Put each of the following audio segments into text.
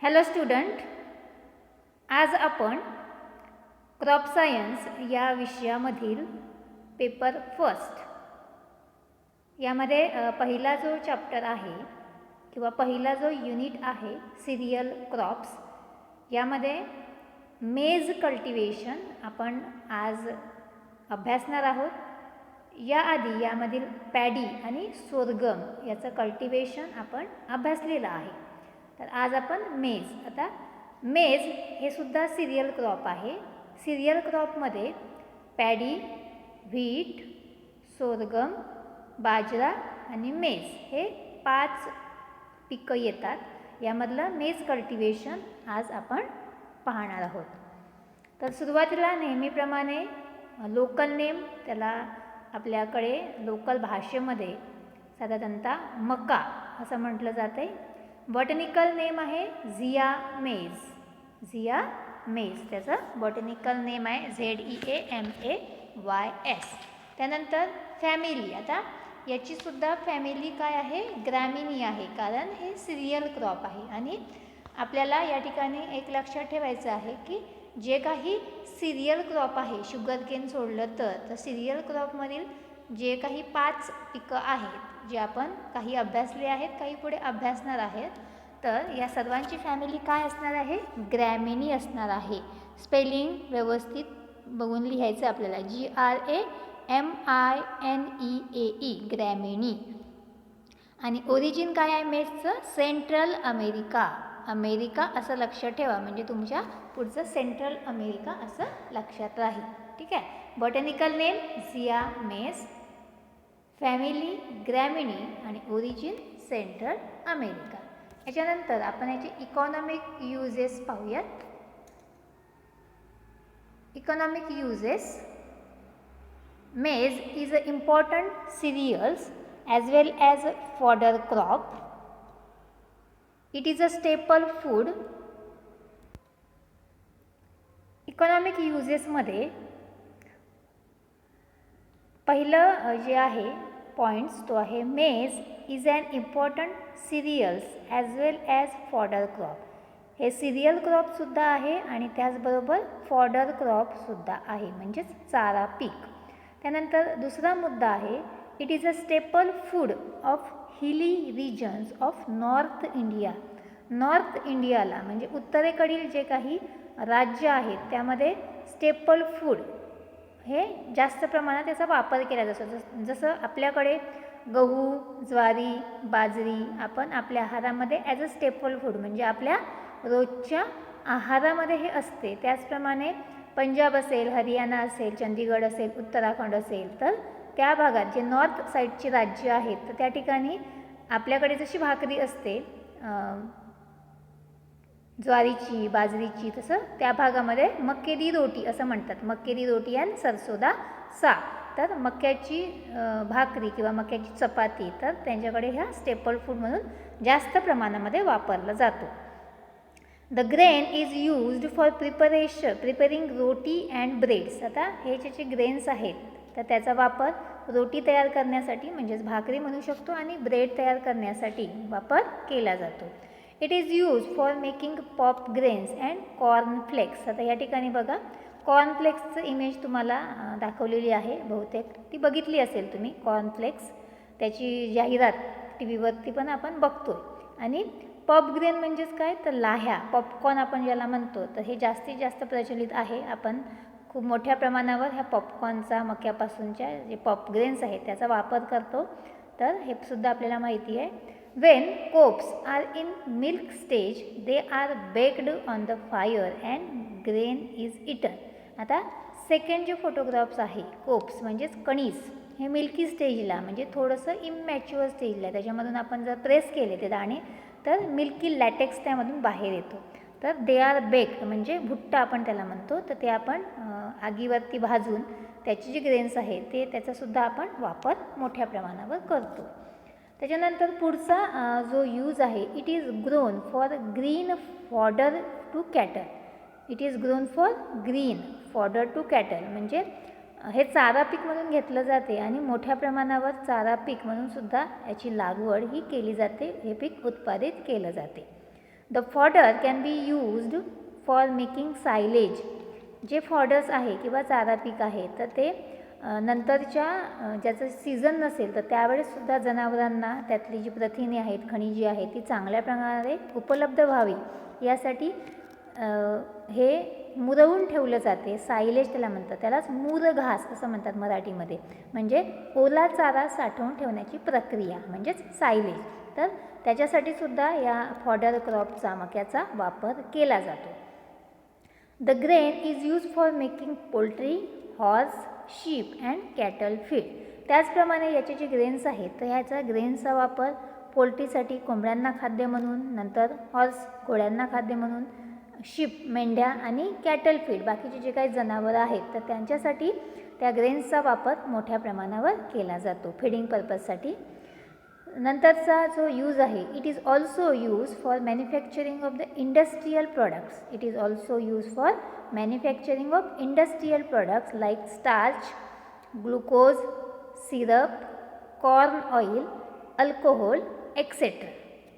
Hello student, आज आपण crop science या विषयामधील पेपर फर्स्ट यामध्ये पहिला जो चॅप्टर आहे किंवा पहिला जो युनिट आहे सिरियल क्रॉप्स, यामध्ये मेज कल्टिवेशन आपण आज अभ्यासणार आहोत. याआधी यामधील पॅडी आणि सोरगम याचं कल्टिवेशन आपण अभ्यासलेलं आहे. तर आज आपण आता मेज हे सुद्धा सिरियल क्रॉप आहे. सिरियल क्रॉपमध्ये पॅडी, व्हीट, सोरगम, बाजरा आणि मेज हे 5 पिकं येतात. यामधलं मेज कल्टिवेशन आज आपण पाहणार आहोत. तर सुरुवातीला नेहमीप्रमाणे लोकल नेम, त्याला आपल्याकडे लोकल भाषेमध्ये साधारणतः मका असं म्हटलं जाते. बॉटनिकल नेम आहे झिया मेज. झिया मेज त्याचं बॉटनिकल नेम आहे ZEAMAYS. त्यानंतर फॅमिली, आता याचीसुद्धा फॅमिली काय आहे, ग्रॅमिनी आहे, कारण हे सिरियल क्रॉप आहे. आणि आपल्याला या ठिकाणी एक लक्षात ठेवायचं आहे की जे काही सिरियल क्रॉप आहे, शुगर केन सोडलं तर सिरियल क्रॉपमधील जे काही 5 पिकं आहेत जे आपण काही अभ्यासले आहेत, काही पुढे अभ्यासणार आहेत, तर या सर्वांची फॅमिली काय असणार आहे, ग्रॅमिनी असणार आहे. स्पेलिंग व्यवस्थित बघून लिहायचं आपल्याला, GRAMINEAE, ग्रॅमिनी. आणि ओरिजिन काय आहे मेजचं, सेंट्रल अमेरिका असं लक्षात ठेवा, म्हणजे तुमच्या पुढचं सेंट्रल अमेरिका असं लक्षात राहील. ठीक आहे. बॉटनिकल नेम झिया मेज, फॅमिली ग्रॅमिनी आणि ओरिजिन सेंट्रल अमेरिका. याच्यानंतर आपण याचे इकॉनॉमिक युजेस पाहूयात. इकॉनॉमिक युजेस, मेज is a important serials as well as fodder crop. It is a staple food. Economic युजेसमध्ये पहिलं जे आहे पॉईंट्स तो आहे maize is an important cereals as well as fodder crop. हे सिरियल क्रॉपसुद्धा आहे आणि त्याचबरोबर फॉडर क्रॉपसुद्धा आहे, म्हणजेच चारा पीक. त्यानंतर दुसरा मुद्दा आहे, it is a staple food of hilly regions of North India. North इंडियाला म्हणजे उत्तरेकडील जे काही राज्य आहेत त्यामध्ये स्टेपल फूड हे जास्त प्रमाणात त्याचा वापर केला जातो. जसं आपल्याकडे गहू, ज्वारी, बाजरी आपण आपल्या आहारामध्ये ॲज अ स्टेपल फूड म्हणजे आपल्या रोजच्या आहारामध्ये हे असते. त्याचप्रमाणे पंजाब असेल, हरियाणा असेल, चंदीगड असेल, उत्तराखंड असेल, तर त्या भागात जे नॉर्थ साईडची राज्य आहेत तर त्या ठिकाणी आपल्याकडे जशी भाकरी असते ज्वारीची, बाजरीची, तसं त्या भागामध्ये मक्के दी रोटी असं म्हणतात. मक्के दी रोटी आणि सरसोदा साग. तर मक्याची भाकरी किंवा मक्याची चपाती तर त्यांच्याकडे ह्या स्टेपल फूड म्हणून जास्त प्रमाणामध्ये वापरला जातो. The grain is used for preparing roti and breads. आता हे जे ग्रेन्स आहेत तर त्याचा वापर रोटी तयार करण्यासाठी म्हणजेच भाकरी म्हणू शकतो आणि ब्रेड तयार करण्यासाठी वापर केला जातो. It is use for making pop grains and cornflakes. आता या ठिकाणी बघा कॉर्नफ्लेक्सचं इमेज तुम्हाला दाखवलेली आहे, बहुतेक ती बघितली असेल तुम्ही. कॉर्नफ्लेक्स त्याची जाहिरात टी व्हीवरती पण आपण बघतो. आणि पॉप ग्रेन म्हणजेच काय, तर लाह्या, पॉपकॉर्न आपण ज्याला म्हणतो, तर हे जास्तीत जास्त प्रचलित आहे. आपण खूप मोठ्या प्रमाणावर ह्या पॉपकॉर्नचा, मक्यापासूनच्या जे पॉप ग्रेन्स आहेत त्याचा वापर करतो. तर हे सुद्धा आपल्याला माहिती आहे. Wien cops are in milk stage they are baked on the fire and grain is eaten. आता सेकंड जे फोटोग्राफ्स आहे, कोप्स म्हणजेच कणीस, हे मिल्की स्टेजला म्हणजे थोडंसं इमॅच्युअर स्टेजला, त्याच्यामधून आपण जर प्रेस केले ते दाणे तर मिल्की लॅटेक्स त्यामधून बाहेर येतो. तर दे आर बेक्ड म्हणजे भुट्टा आपण त्याला म्हणतो, तर ते आपण आगीवरती भाजून त्याची जी ग्रेन्स आहे ते त्याचासुद्धा आपण वापर मोठ्या प्रमाणावर करतो. त्याच्यानंतर पुढचा जो यूज आहे, it is grown for green fodder to cattle. It is grown for green fodder to cattle म्हणजे हे चारा पीक म्हणून घेतलं जाते आणि मोठ्या प्रमाणावर चारा पीक म्हणून सुद्धा याची लागवड ही केली जाते, हे पीक उत्पादित केलं जाते. The fodder can be used for making silage. जे फॉडर्स आहे किंवा चारा पीक आहे तर ते नंतरच्या ज्याचं सीझन नसेल तर त्यावेळेससुद्धा जनावरांना त्यातली जी प्रथिने आहेत, खनिजे आहेत ती चांगल्या प्रकारे उपलब्ध व्हावी यासाठी हे मुरवून ठेवलं जाते. सायलेज त्याला म्हणतात, त्यालाच मूर घास असं म्हणतात मराठीमध्ये. म्हणजे ओला चारा साठवून ठेवण्याची प्रक्रिया म्हणजेच सायलेज. तर त्याच्यासाठी सुद्धा या फॉडर क्रॉपचा, मक्याचा वापर केला जातो. The grain is use for making poultry, horse, ship and cattle feed. त्याचप्रमाणे याचे जे ग्रेन्स आहेत तर ह्याचा ग्रेन्सचा वापर पोल्ट्रीसाठी, कोंबड्यांना खाद्य म्हणून, नंतर हॉर्स घोड्यांना खाद्य म्हणून, शीप मेंढ्या आणि कॅटल फीड बाकीचे जे काही जनावरं आहेत तर त्यांच्यासाठी त्या ग्रेन्सचा वापर मोठ्या प्रमाणावर केला जातो फीडिंग पर्पजसाठी. नंतरचा जो यूज आहे, it is also use for manufacturing of the industrial products. It is also use for manufacturing of industrial products like starch, glucose, syrup, corn oil, alcohol etcetera.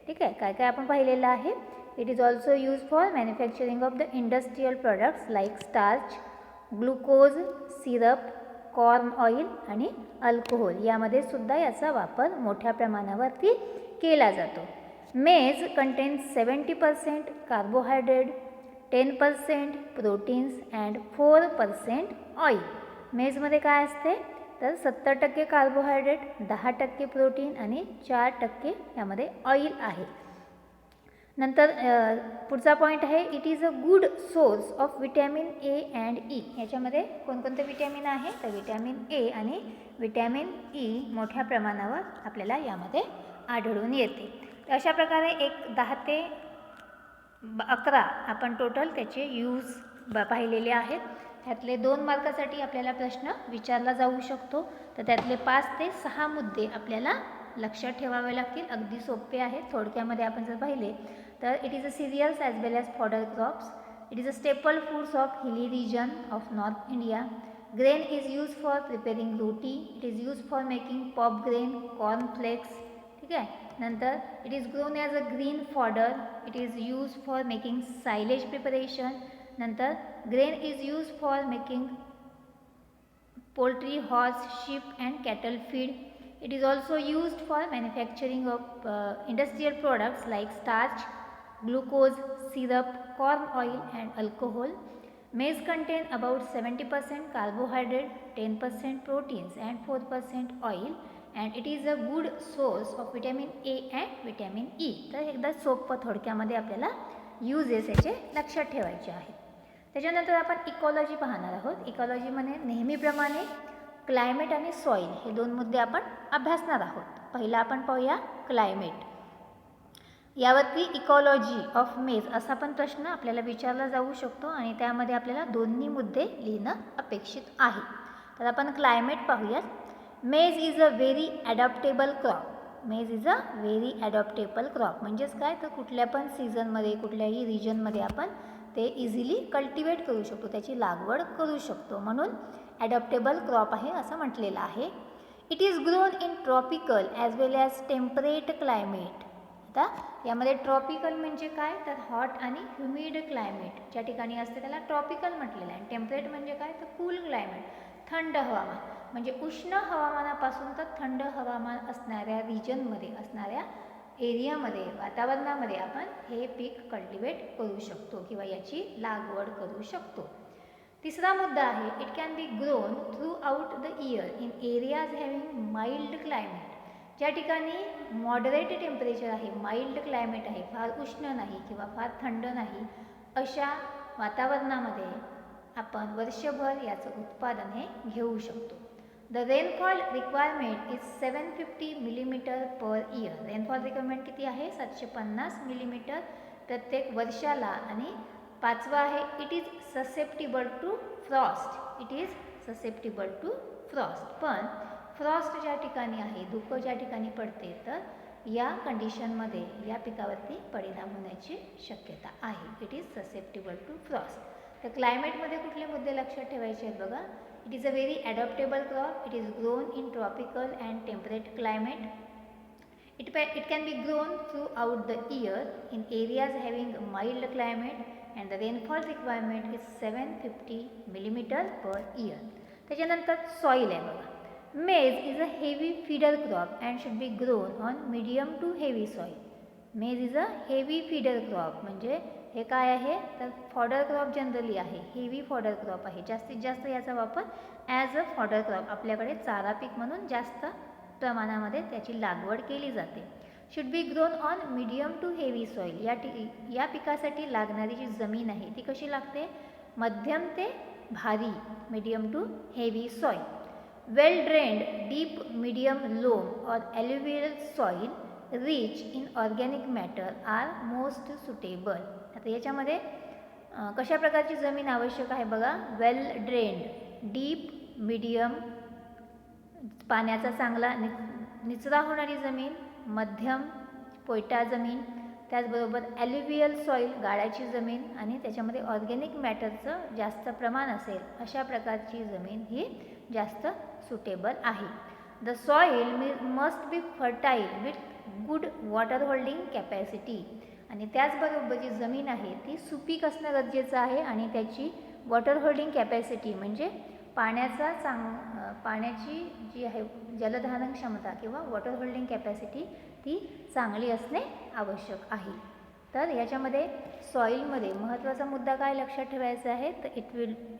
ठीक आहे, काय काय आपण पाहिलेलं आहे. It is also use for manufacturing of the industrial products like starch, glucose, syrup, corn oil आणि alcohol यामध्ये सुद्धा याचा वापर मोठ्या प्रमाणावरती केला जातो. मेज contains 70% carbohydrate, 10% proteins and 4% oil. मेजमध्ये काय असते तर 70% कार्बोहायड्रेट, 10% प्रोटीन आणि 4% यामध्ये ऑइल आहे. नंतर पुढचा पॉईंट आहे, it is a good source of vitamin A and E. याच्यामध्ये कोणकोणते विटॅमिन आहे तर विटॅमिन ए आणि विटॅमिन ई मोठ्या प्रमाणावर आपल्याला यामध्ये आढळून येते. तर अशा प्रकारे एक 10 ते 11 आपण टोटल त्याचे यूज पाहिलेले आहेत. त्यातले 2 मार्कासाठी आपल्याला प्रश्न विचारला जाऊ शकतो. तर त्यातले 5 ते 6 मुद्दे आपल्याला लक्षात ठेवावे लागतील. अगदी सोपे आहेत. थोडक्यामध्ये आपण जर पाहिले तर it is a cereals as well as fodder crops. It is a staple foods of hilly region of North India. Grain is use for preparing roti. It is use for making pop grain, corn flakes. ठीक आहे. नंतर it is grown as a green fodder. It is use for making silage preparation. नंतर grain is use for making poultry, horse, sheep and cattle feed. It is also used for manufacturing of industrial products like starch, glucose, syrup, corn oil and alcohol. Maize contain about 70% carbohydrate, 10% proteins and 4% oil, and it is a good source of vitamin A and vitamin E. तर एकदा सोपं थोडक्यामध्ये आपल्याला uses याचे लक्षात ठेवायचे आहेत. त्याच्यानंतर आपण इकॉलॉजी पाहणार आहोत. इकॉलॉजीमध्ये नेहमीप्रमाणे क्लायमेट आणि सॉईल हे 2 मुद्दे आपण अभ्यासणार आहोत. पहिला आपण पाहूया क्लायमेट. यावरती इकॉलॉजी ऑफ मेज असा पण प्रश्न आपल्याला विचारला जाऊ शकतो आणि त्यामध्ये आपल्याला 2 मुद्दे लिहिणं अपेक्षित आहे. तर आपण क्लायमेट पाहूयात. मेज is a very adaptable crop. मेज is a very adaptable crop म्हणजेच काय तर कुठल्या पण सीझनमध्ये, कुठल्याही रिजनमध्ये आपण ते इझिली कल्टिवेट करू शकतो, त्याची लागवड करू शकतो. म्हणून ॲडॉप्टेबल क्रॉप आहे असं म्हटलेलं आहे. It is grown in tropical as well as temperate climate. आता यामध्ये ट्रॉपिकल म्हणजे काय तर हॉट आणि ह्युमिड क्लायमेट ज्या ठिकाणी असते त्याला ट्रॉपिकल म्हटलेलं आहे. टेम्परेट म्हणजे काय तर कूल क्लायमेट, थंड हवामान. म्हणजे उष्ण हवामानापासून तर थंड हवामान असणाऱ्या रिजनमध्ये, असणाऱ्या एरियामध्ये, वातावरणामध्ये आपण हे पीक कल्टिवेट करू शकतो किंवा याची लागवड करू शकतो. तिसरा मुद्दा आहे, it can be grown through out the year in areas having mild climate. ज्या ठिकाणी मॉडरेट टेम्परेचर आहे, माइल्ड क्लायमेट आहे, फार उष्ण नाही किंवा फार थंड नाही, अशा वातावरणामध्ये आपण वर्षभर याचं उत्पादन हे घेऊ शकतो. The rainfall requirement is 750 millimetre per year. Rainfall requirement किती आहे 750 मिलीमीटर प्रत्येक वर्षाला. आणि 5वा आहे, it is susceptible to frost. It is susceptible to frost. पण फ्रॉस्ट ज्या ठिकाणी आहे, धुकं ज्या ठिकाणी पडते तर या कंडिशनमध्ये या पिकावरती परिणाम होण्याची शक्यता आहे. It is susceptible to frost. तर क्लायमेटमध्ये कुठले मुद्दे लक्षात ठेवायचे आहेत बघा. It is a very adaptable crop. It is grown in tropical and temperate climate. It can be grown throughout the year in areas having a mild climate and the rainfall requirement is 750 millimeter per year. त्याच्यानंतर soil आहे बघा. Maize is a heavy feeder crop and should be grown on medium to heavy soil. Maize is a heavy feeder crop म्हणजे हे काय आहे तर fodder crop generally आहे, heavy fodder crop आहे. जास्तीत जास्त याचा वापर ॲज अ फॉडर क्रॉप आपल्याकडे चारा पीक म्हणून जास्त प्रमाणामध्ये त्याची लागवड केली जाते. Should be grown on medium to heavy soil. या पिकासाठी लागणारी जी जमीन आहे ती कशी लागते, मध्यम ते भारी, medium to heavy soil. Well drained deep medium loam और alluvial soil rich in organic matter are most suitable. आता याच्यामध्ये कशा प्रकारची जमीन आवश्यक आहे बघा. वेल ड्रेन्ड, डीप, मीडियम, पाण्याचा चांगला निचरा होणारी जमीन, मध्यम पोयटा जमीन, त्याचबरोबर ॲल्युव्हियल सॉईल गाळाची जमीन आणि त्याच्यामध्ये ऑर्गॅनिक मॅटरचं जास्त प्रमाण असेल अशा प्रकारची जमीन ही जास्त सुटेबल आहे. The soil must be fertile with good water holding capacity. आणि त्याचबरोबर जी जमीन आहे ती सुपीक असणं गरजेचं आहे आणि त्याची वॉटर होल्डिंग कॅपॅसिटी म्हणजे पाण्याची जी आहे जलधारण क्षमता किंवा वॉटर होल्डिंग कॅपॅसिटी ती चांगली असणे आवश्यक आहे. तर याच्यामध्ये सॉईलमध्ये महत्त्वाचा मुद्दा काय लक्षात ठेवायचा आहे तर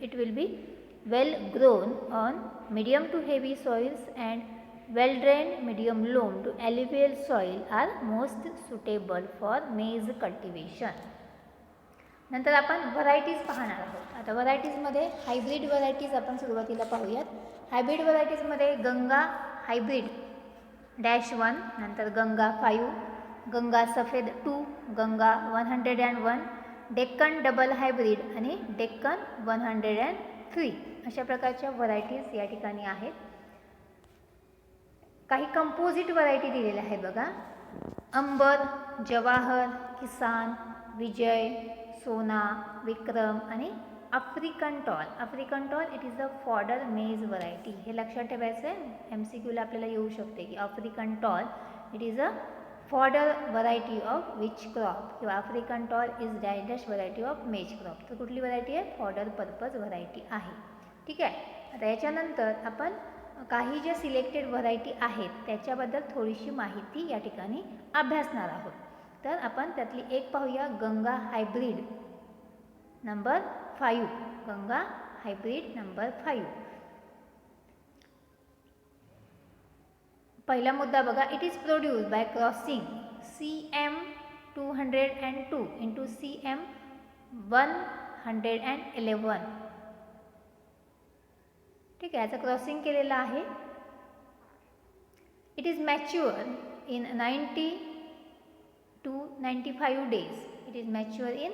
it will be well grown on medium to heavy soils and well drained medium loam to alluvial soil are most suitable for maize cultivation. नंतर आपण व्हरायटीज पाहणार आहोत. आता व्हरायटीजमध्ये हायब्रिड व्हरायटीज आपण सुरुवातीला पाहूयात. हायब्रिड व्हरायटीजमध्ये गंगा हायब्रिड -1, नंतर गंगा 5, गंगा सफेद 2, गंगा 101, डेक्कन डबल हायब्रिड आणि डेक्कन 103 अशा प्रकारच्या व्हरायटीज या ठिकाणी आहेत. काही कंपोजिट व्हरायटी दिलेल्या आहेत बघा. अंबर, जवाहर, किसान, विजय, सोना, विक्रम आणि African tall. African tall it is a fodder maize variety. हे लक्षात ठेवायचं आहे, MCQला आपल्याला येऊ शकते की African tall it is a fodder variety of which crop किंवा African tall is dash variety of maize crop. तर कुठली व्हरायटी आहे, फॉडर पर्पज व्हरायटी आहे. ठीक आहे. आता याच्यानंतर आपण काही ज्या सिलेक्टेड व्हरायटी आहेत त्याच्याबद्दल थोडीशी माहिती या ठिकाणी अभ्यासणार आहोत. तर आपण त्यातली एक पाहूया, Ganga hybrid number 5. Ganga hybrid number 5. पहिला मुद्दा बघा. It is produce by crossing CM202 into CM111. ठीक आहे, याचं क्रॉसिंग केलेलं आहे. It is mature in 90 to 95 days. It is mature in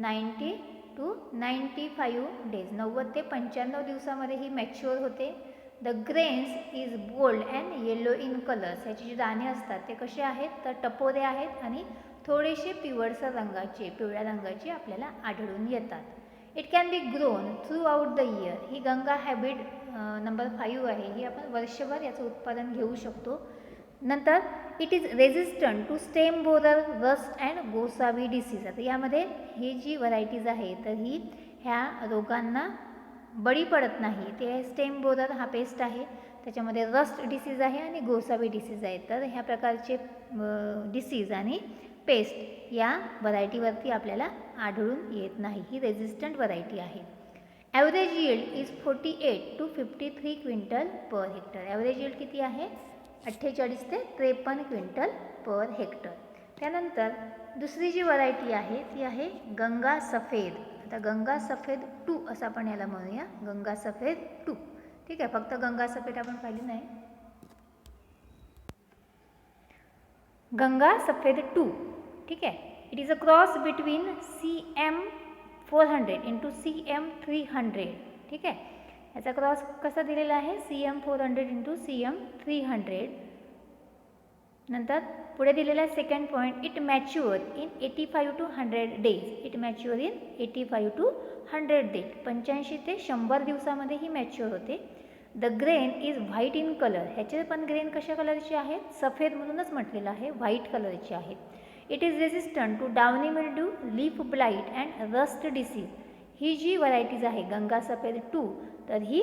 90 to 95 days. 90 ते 95 दिवसामध्ये ही मॅच्युअर होते. The grains is gold and yellow in colours. याचे जे दाणे असतात ते कसे आहेत तर टपोरे आहेत आणि थोडेसे पिवळसर रंगाचे, पिवळ्या रंगाचे आपल्याला आढळून येतात. It can be grown through out the year. He Ganga hybrid number 5 आहे. ही आपण वर्षभर याचं उत्पादन घेऊ शकतो. नंतर it is resistant to stem borer, rust and गोसावी डिसीज. आता यामध्ये ही जी व्हरायटीज आहे तर ही ह्या रोगांना बळी पडत नाही. ते स्टेम बोरर हा पेस्ट आहे, त्याच्यामध्ये रस्ट डिसीज आहे आणि गोसावी डिसीज आहे. तर ह्या प्रकारचे डिसीज आणि पेस्ट या व्हरायटीवरती आपल्याला आढळून येत नाही. ही रेझिस्टंट व्हरायटी आहे. Average yield is 48 to 53 quintal per hectare. Average yield किती आहे 48 ते 53 क्विंटल पर हेक्टर. त्यानंतर दुसरी जी व्हरायटी आहे ती आहे गंगा सफेद. आता गंगा सफेद 2 असं आपण याला म्हणूया, गंगा सफेद 2. ठीक आहे, फक्त गंगा सफेद आपण पाहिली नाही. गंगा सफेद 2. ठीक आहे. It is a cross between CM400 into CM300. ठीक आहे, याचा क्रॉस कसा दिलेला आहे CM400 इंटू CM300. नंतर पुढे दिलेला आहे second point. It mature in 85 to 100 days. It mature in 85 to 100 days. 85 ते 100 दिवसामध्ये ही मॅच्युअर होते. The grain is white in colour. ह्याचे पण ग्रेन कशा कलरचे आहेत? सफेद म्हणूनच म्हटलेलं आहे, व्हाईट कलरचे आहेत. It is resistant to downy mildew, leaf blight and rust disease. ही जी व्हरायटीज आहे गंगा सफेद 2, तर ही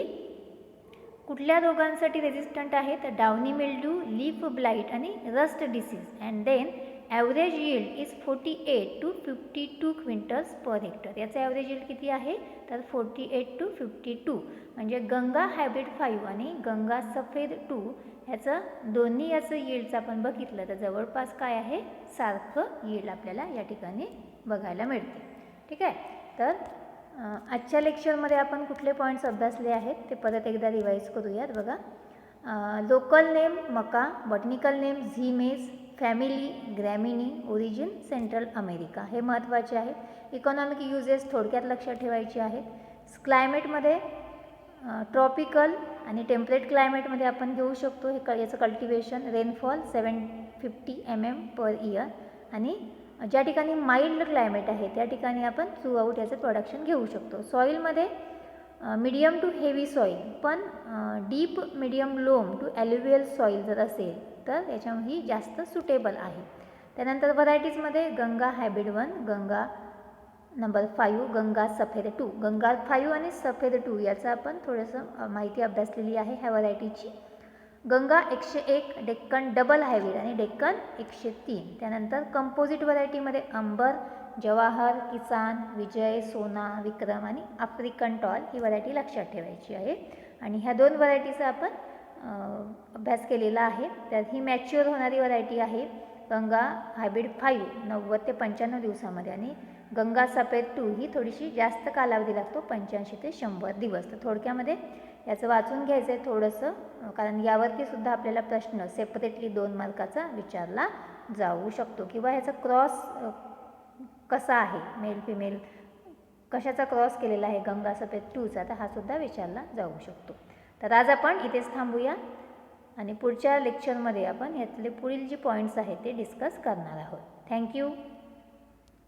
कुठल्या रोगांसाठी रेजिस्टंट आहे? तर डाउनी मिल्ड्यू, लीफ ब्लाईट आणि rust disease. And then average yield is 48 to 52 quintals per hectare. याचं ॲव्हरेज यील्ड किती आहे? तर 48 to 52. म्हणजे गंगा हायब्रिड 5 आणि गंगा सफेद 2 ह्याचं दोन्ही याचं यील्डचं आपण बघितलं तर जवळपास काय आहे? सारखं यील्ड आपल्याला या ठिकाणी बघायला मिळते. ठीक आहे. तर आजच्या लेक्चरमध्ये आपण कुठले पॉईंट्स अभ्यासले आहेत ते परत एकदा रिवाईज करूयात. बघा, local name maka, botanical name zea mays, family gramineae, origin Central America, हे महत्त्वाचे आहेत. इकॉनॉमिक युजेस थोडक्यात लक्षात ठेवायचे आहेत. क्लायमेटमध्ये ट्रॉपिकल आणि टेम्परेट क्लायमेटमध्ये आपण घेऊ शकतो. हे याचं cultivation rainfall 750 mm per year. आणि ज्या ठिकाणी माइल्ड क्लायमेट आहे त्या ठिकाणी आपण थ्रू आऊट याचं प्रोडक्शन घेऊ शकतो. सॉईलमध्ये मीडियम टू हेवी सॉईल, पण deep medium loam to alluvial soil जर असेल तर याच्याही जास्त सुटेबल आहे. त्यानंतर व्हरायटीजमध्ये गंगा हायब्रिड 1, गंगा नंबर 5, गंगा सफेद 2. गंगा 5 आणि सफेद 2 याचं आपण थोडंसं माहिती अभ्यासलेली आहे ह्या व्हरायटीची. गंगा 101 डेक्कन डबल हायब्रिड आणि डेक्कन 103. त्यानंतर कंपोजिट व्हरायटीमध्ये अंबर, जवाहर, किसान, विजय, सोना, विक्रम आणि आफ्रिकन टॉल ही व्हरायटी लक्षात ठेवायची आहे. आणि ह्या 2 व्हरायटीचा आपण अभ्यास केलेला आहे. त्यात ही मॅच्युअर होणारी व्हरायटी आहे गंगा हायब्रिड 5 90 ते 95 दिवसामध्ये, आणि गंगा सफेद 2 ही थोडीशी जास्त कालावधी लागतो, 85 ते 100 दिवस. तर थोडक्यामध्ये याचं वाचून घ्यायचं आहे थोडंसं, कारण यावरती सुद्धा आपल्याला प्रश्न सेपरेटली 2 मार्काचा विचारला जाऊ शकतो. किंवा ह्याचा क्रॉस कसा आहे, मेल फिमेल कशाचा क्रॉस केलेला आहे गंगा सफेद 2चा, तर हा सुद्धा विचारला जाऊ शकतो. तर आज आपण इथेच थांबूया आणि पुढच्या लेक्चरमध्ये आपण यातले पुढील जे पॉईंट्स आहेत ते डिस्कस करणार आहोत. थँक्यू.